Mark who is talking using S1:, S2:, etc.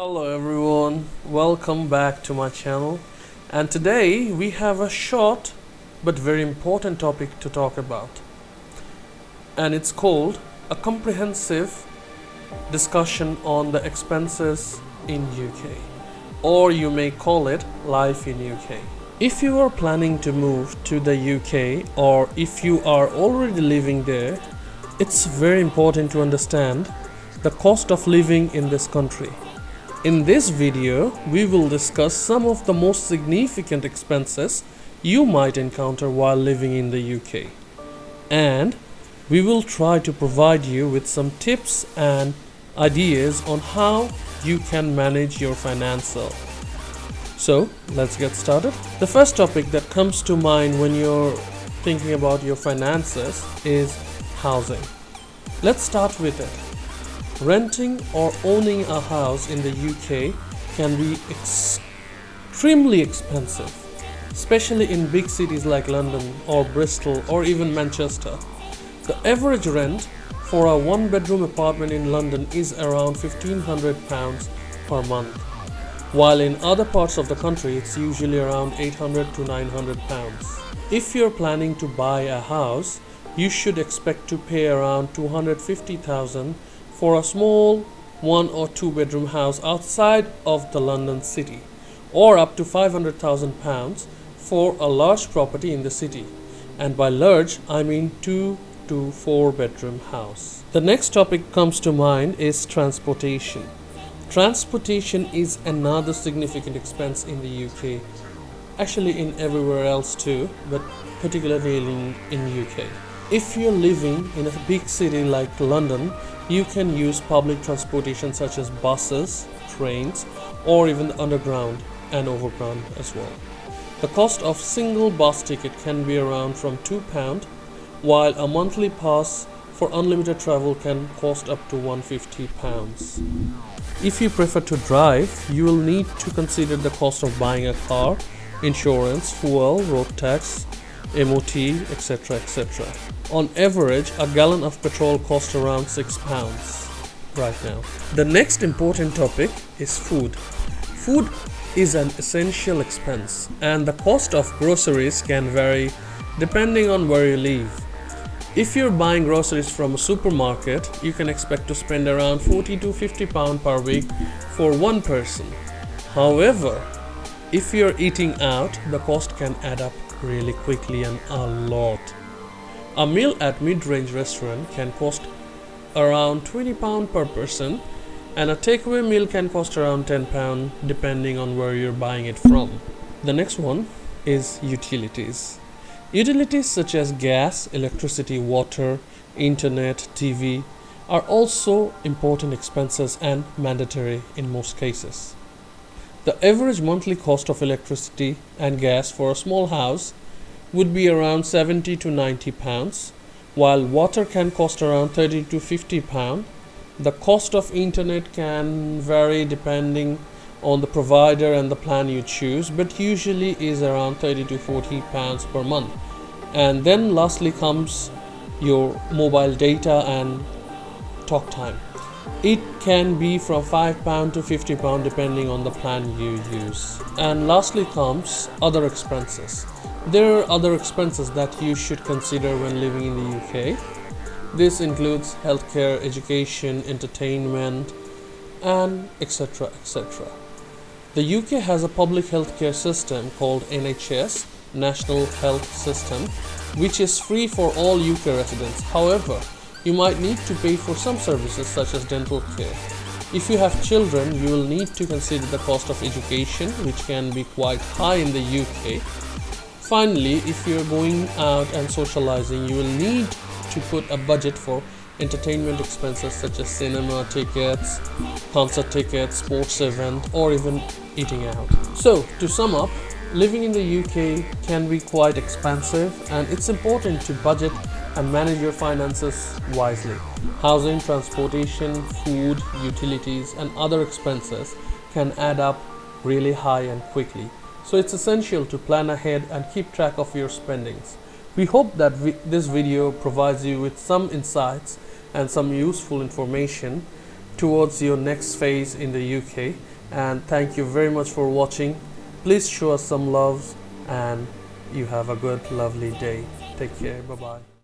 S1: Hello everyone, welcome back to my channel, and today we have a short but very important topic to talk about, and it's called a comprehensive discussion on the expenses in UK, or you may call it life in UK. If you are planning to move to the UK, or if you are already living there, it's very important to understand the cost of living in this country. In this video, we will discuss some of the most significant expenses you might encounter while living in the UK. And we will try to provide you with some tips and ideas on how you can manage your finances. So, let's get started. The first topic that comes to mind when you're thinking about your finances is housing. Let's start with it. Renting or owning a house in the UK can be extremely expensive, especially in big cities like London or Bristol or even Manchester. The average rent for a one-bedroom apartment in London is around £1,500 per month, while in other parts of the country it's usually around £800 to £900. If you're planning to buy a house, you should expect to pay around £250,000 for a small one or two bedroom house outside of the London city, or up to £500,000 for a large property in the city, and by large I mean 2 to 4 bedroom house. The next topic comes to mind is transportation. Transportation is another significant expense in the UK, actually in everywhere else too, but particularly in UK. If you're living in a big city like London, you can use public transportation such as buses, trains, or even the underground and overground as well. The cost of single bus ticket can be around from £2, while a monthly pass for unlimited travel can cost up to £150. If you prefer to drive, you will need to consider the cost of buying a car, insurance, fuel, road tax, MOT, etc. etc. On average, a gallon of petrol costs around £6 right now. The next important topic is food. Food is an essential expense, and the cost of groceries can vary depending on where you live. If you're buying groceries from a supermarket, you can expect to spend around £40 to £50 per week for one person. However, if you're eating out, the cost can add up really quickly and a lot. A meal at mid-range restaurant can cost around £20 per person, and a takeaway meal can cost around £10 depending on where you're buying it from. The next one is utilities. Utilities such as gas, electricity, water, internet, TV are also important expenses and mandatory in most cases. The average monthly cost of electricity and gas for a small house would be around £70 to £90, while water can cost around £30 to £50. The cost of internet can vary depending on the provider and the plan you choose, but usually is around £30 to £40 per month. And then lastly comes your mobile data and talk time. It can be from £5 to £50 depending on the plan you use. And lastly comes other expenses. There are other expenses that you should consider when living in the UK. This includes healthcare, education, entertainment, and etc. etc. The UK has a public healthcare system called NHS, National Health System, which is free for all UK residents. However, you might need to pay for some services such as dental care. If you have children, you will need to consider the cost of education, which can be quite high in the UK. Finally, if you're going out and socializing, you will need to put a budget for entertainment expenses such as cinema tickets, concert tickets, sports event, or even eating out. So, to sum up, living in the UK can be quite expensive, and it's important to budget and manage your finances wisely. Housing, transportation, food, utilities, and other expenses can add up really high and quickly. So it's essential to plan ahead and keep track of your spendings. We hope that this video provides you with some insights and some useful information towards your next phase in the UK. And thank you very much for watching. Please show us some love, and you have a good, lovely day. Take care. Bye bye.